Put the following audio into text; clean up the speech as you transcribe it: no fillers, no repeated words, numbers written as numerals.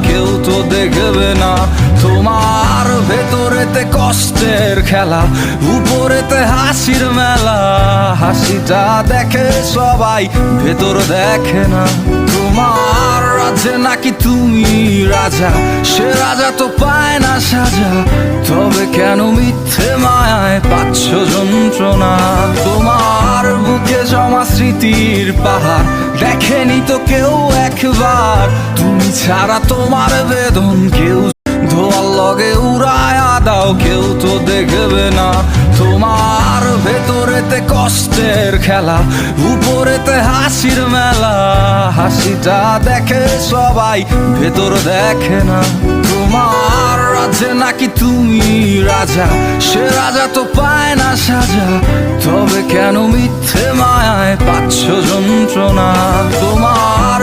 কেউ তো দেখবে না। তোমার ভেতরেতে কষ্টের খেলা, উপরেতে হাসির মেলা। হাসিটা দেখে সবাই, ভেতর দেখে না। তোমার রাজ্যে নাকি তুমি রাজা, সে রাজা তো পায় না সাজা। তবে কেন মিথ্যে মায়ায় পাচ্ছ যন্ত্রণা? তোমার বুকে জমা স্মৃতির পাহাড়, দেখেনি তো কেউ একবার। তুমি ছাড়া তোমার বেদন কেউ ধোয়ার লগে উড়ায়া দাও, কেউ তো দেখবে না। তোমার ভেতরেতে কষ্টের খেলা, উপরেতে হাসির মেলা। হাসিটা দেখে সবাই, ভেতর দেখে না। তোমার রাজ্যে নাকি তুমি রাজা, সে রাজা তো পায় না সাজা। তবে কেন মিথ্যে মায়ায় পাচ্ছ যন্ত্রণা? তোমার